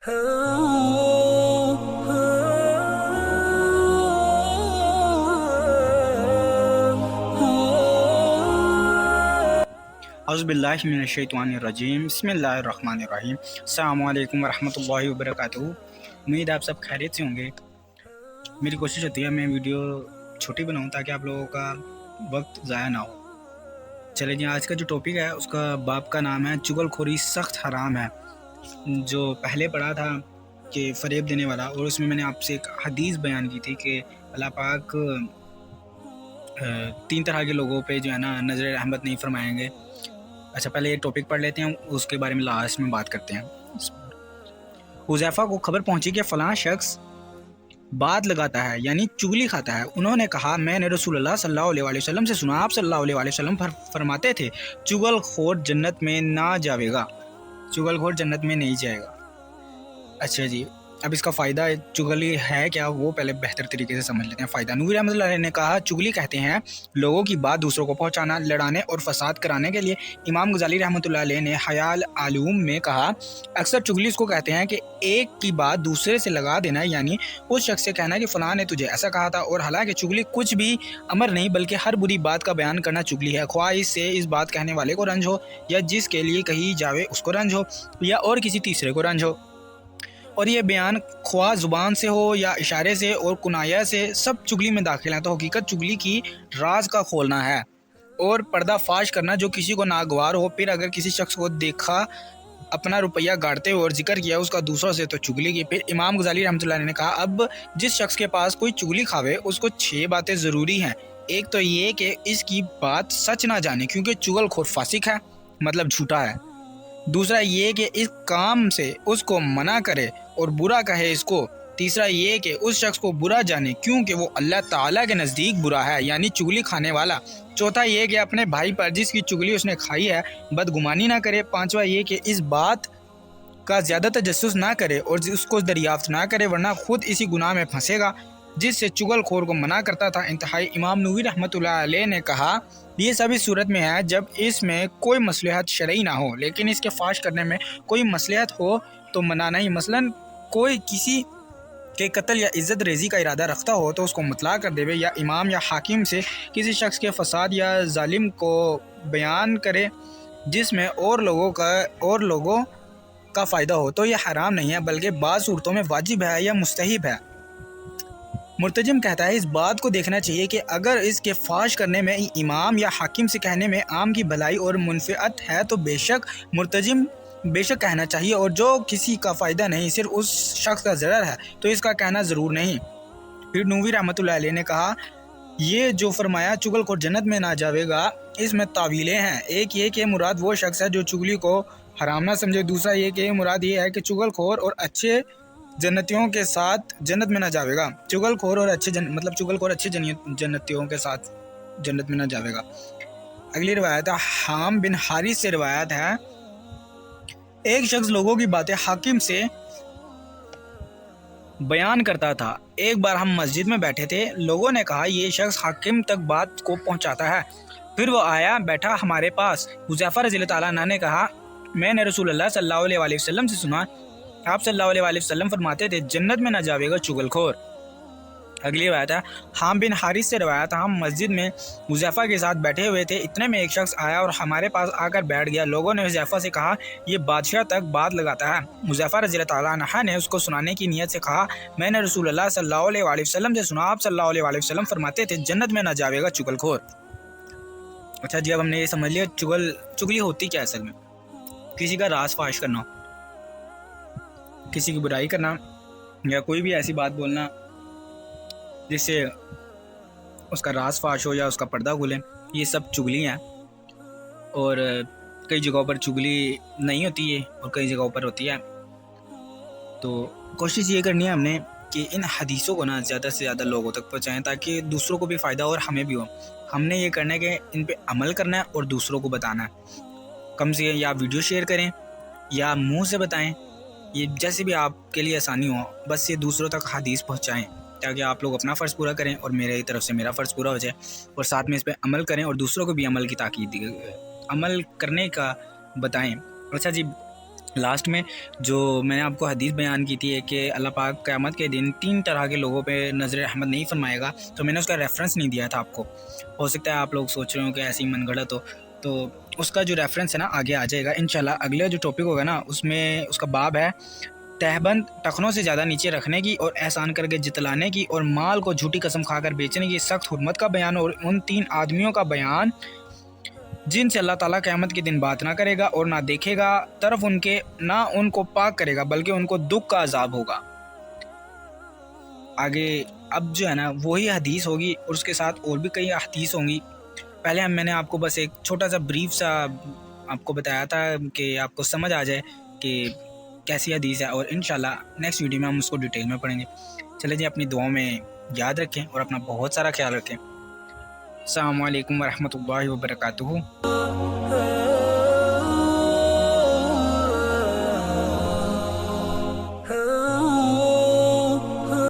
अऊज़ुबिल्लाहि मिनश्शैतानिर्रजीम बिस्मिल्लाहिर्रहमानिर्रहीम। अस्सलामु अलैकुम वरहमतुल्लाहि वबरकातुहू। उम्मीद आप सब खैरियत से होंगे। मेरी कोशिश होती है मैं वीडियो छोटी बनाऊं ताकि आप लोगों का वक्त ज़ाया ना हो। चलिए जी, आज का जो टॉपिक है उसका बाब का नाम है चुगलखोरी सख्त हराम है। जो पहले पढ़ा था कि फ़रेब देने वाला, और उसमें मैंने आपसे एक हदीस बयान की थी कि अल्लाह पाक 3 तरह के लोगों पे जो है ना नज़र रहमत नहीं फरमाएंगे। अच्छा, पहले ये टॉपिक पढ़ लेते हैं, उसके बारे में लास्ट में बात करते हैं। हुज़ैफा को खबर पहुंची कि फ़लाँ शख्स बात लगाता है यानी चुगली खाता है। उन्होंने कहा, मैंने रसूलुल्लाह सल्लल्लाहु अलैहि वसल्लम से सुना, आप सल्लल्लाहु अलैहि वसल्लम फरमाते थे, चुगलखोर जन्नत में ना जाएगा, चुगलखोर जन्नत में नहीं जाएगा। अच्छा जी, अब इसका फ़ायदा चुगली है क्या, वो पहले बेहतर तरीके से समझ लेते हैं। फ़ायदा नूरी रहमतुल्लाह अलैह ने कहा, चुगली कहते हैं लोगों की बात दूसरों को पहुंचाना, लड़ाने और फसाद कराने के लिए। इमाम गज़ाली रहमतुल्लाह अलैह ने हयाल आलूम में कहा, अक्सर चुगली इसको कहते हैं कि एक की बात दूसरे से लगा देना, यानी उस शख्स से कहना कि फ़लाँ ने तुझे ऐसा कहा था, और हालांकि चुगली कुछ भी अमर नहीं बल्कि हर बुरी बात का बयान करना चुगली है। ख्वाह इससे इस बात कहने वाले को रंज हो, या जिसके लिए कही जावे उसको रंज हो, या और किसी तीसरे को रंज हो। और ये बयान ख्वाह ज़ुबान से हो या इशारे से और कुनाया से, सब चुगली में दाखिल है। तो हकीकत चुगली की राज का खोलना है और पर्दा फाश करना जो किसी को नागवार हो। फिर अगर किसी शख्स को देखा अपना रुपया गाड़ते हुए और जिक्र किया उसका दूसरों से, तो चुगली की। फिर इमाम गज़ाली रहमतुल्लाह अलैह ने कहा, अब जिस शख्स के पास कोई चुगली खावे उसको 6 बातें ज़रूरी हैं। एक तो ये कि इसकी बात सच ना जाने, क्योंकि चुगलखोर फासिक है, मतलब झूठा है। दूसरा ये कि इस काम से उसको मना करे और बुरा कहे इसको। तीसरा ये कि उस शख्स को बुरा जाने, क्योंकि वो अल्लाह ताला के नज़दीक बुरा है, यानी चुगली खाने वाला। चौथा ये कि अपने भाई पर जिसकी चुगली उसने खाई है बदगुमानी ना करे। पांचवा ये कि इस बात का ज़्यादा तजस्सुस ना करे और उसको दरियाफ्त ना करे, वरना खुद इसी गुनाह में फंसेगा जिससे चुगलखोर को मना करता था। इंतहाई इमाम नूरी रहमतुल्लाह अलैह ने कहा, ये सब इस सूरत में है जब इसमें कोई मसलहत शरई ना हो, लेकिन इसके फाश करने में कोई मसलहत हो तो मना नहीं। मसलन कोई किसी के कत्ल या इज़्ज़त रेज़ी का इरादा रखता हो तो उसको मुतला कर देवे, या इमाम या हाकिम से किसी शख्स के फसाद या जालिम को बयान करे जिसमें और लोगों का फ़ायदा हो, तो यह हराम नहीं है बल्कि बाज़ सूरतों में वाजिब है या मुस्तहिब है। मुर्तजिम कहता है, इस बात को देखना चाहिए कि अगर इसके फाश करने में इमाम या हाकिम से कहने में आम की भलाई और मुनफ़िअत है तो मुर्तजिम बेशक कहना चाहिए, और जो किसी का फ़ायदा नहीं सिर्फ उस शख्स का ज़रर है तो इसका कहना ज़रूर नहीं। फिर नूवी रहमतुल्लाह अलैह ने कहा, ये जो फरमाया चुगलखोर जन्नत में ना जाएगा, इसमें तावीलें हैं। एक ये कि मुराद वो शख्स है जो चुगली को हराम ना समझे। दूसरा ये कि मुराद ये है कि चुगलखोर और अच्छे जन्नतियों के साथ जन्नत में ना जाएगा। चुगलखोर और अच्छे चुगलखोर अच्छे जन्नतियों के साथ जन्नत में ना जाएगा। अगली रिवायत है, हाम बिन हारिस से रिवायत है, एक शख्स लोगों की बातें हाकिम से बयान करता था। एक बार हम मस्जिद में बैठे थे, लोगों ने कहा, ये शख्स हाकिम तक बात को पहुंचाता है। फिर वो आया बैठा हमारे पास। हुज़ैफा रज़ियल्लाहु ताला अन्हु ने कहा, मैंने रसूलुल्लाह सल्लल्लाहु अलैहि वसल्लम से सुना, आप सल्लल्लाहु अलैहि वसल्लम फरमाते थे, जन्नत में ना जाएगा चुगलखोर। अगली बात है, हाम बिन हारिस से रवायत, हम मस्जिद में हुज़ैफा के साथ बैठे हुए थे, इतने में एक शख्स आया और हमारे पास आकर बैठ गया। लोगों ने हुज़ैफा से कहा, ये बादशाह तक बात लगाता है। हुज़ैफा रज़ियल्लाहु ताला अन्हु ने उसको सुनाने की नीयत से कहा, मैंने रसूलुल्लाह सल्लल्लाहु अलैहि वसल्लम से सुना, आप सल्लल्लाहु अलैहि वसल्लम फरमाते थे, जन्नत में ना जाएगा चुगलखोर। अच्छा जी, अब हमने ये समझ लिया चुगली होती क्या असल में। किसी का राज फाश करना, किसी की बुराई करना, या कोई भी ऐसी बात बोलना जिससे उसका राज फाश हो या उसका पर्दा खुले, ये सब चुगली हैं। और कई जगहों पर चुगली नहीं होती है और कई जगहों पर होती है। तो कोशिश ये करनी है हमने कि इन हदीसों को ना ज़्यादा से ज़्यादा लोगों तक पहुँचाएँ ताकि दूसरों को भी फ़ायदा और हमें भी हो। हमने ये करना है कि इन पे अमल करना है और दूसरों को बताना है। कम से या वीडियो शेयर करें या मुंह से बताएं, ये जैसे भी आपके लिए आसानी हो, बस ये दूसरों तक हदीस पहुँचाएँ ताकि आप लोग अपना फ़र्ज़ पूरा करें और मेरी तरफ से मेरा फ़र्ज़ पूरा हो जाए, और साथ में इस पर अमल करें और दूसरों को भी अमल की ताकीद अमल करने का बताएं। अच्छा जी, لاسٹ میں جو میں نے آپ کو حدیث بیان کی تھی کہ اللہ پاک قیامت کے دن 3 طرح کے لوگوں پہ نظر رحمت نہیں فرمائے گا، تو میں نے اس کا ریفرنس نہیں دیا تھا آپ کو. ہو سکتا ہے آپ لوگ سوچ رہے ہوں کہ ایسی من گھڑت ہو، تو اس کا جو ریفرنس ہے نا آگے آ جائے گا انشاءاللہ. اگلا جو ٹاپک ہوگا نا اس میں اس کا باب ہے تہبند ٹخنوں سے زیادہ نیچے رکھنے کی اور احسان کر کے جتلانے کی اور مال کو جھوٹی قسم کھا کر بیچنے کی سخت حرمت کا بیان، اور ان 3 آدمیوں کا بیان جن سے اللہ تعالیٰ قیامت کے دن بات نہ کرے گا اور نہ دیکھے گا طرف ان کے، نہ ان کو پاک کرے گا بلکہ ان کو دکھ کا عذاب ہوگا. آگے اب جو ہے نا وہی حدیث ہوگی اور اس کے ساتھ اور بھی کئی حدیث ہوں گی. پہلے میں نے آپ کو بس ایک چھوٹا سا بریف سا آپ کو بتایا تھا کہ آپ کو سمجھ آ جائے کہ کیسی حدیث ہے، اور انشاءاللہ نیکسٹ ویڈیو میں ہم اس کو ڈیٹیل میں پڑھیں گے. چلے جی، اپنی دعاؤں میں یاد رکھیں اور اپنا بہت سارا خیال رکھیں. السلام علیکم ورحمۃ اللہ وبرکاتہ.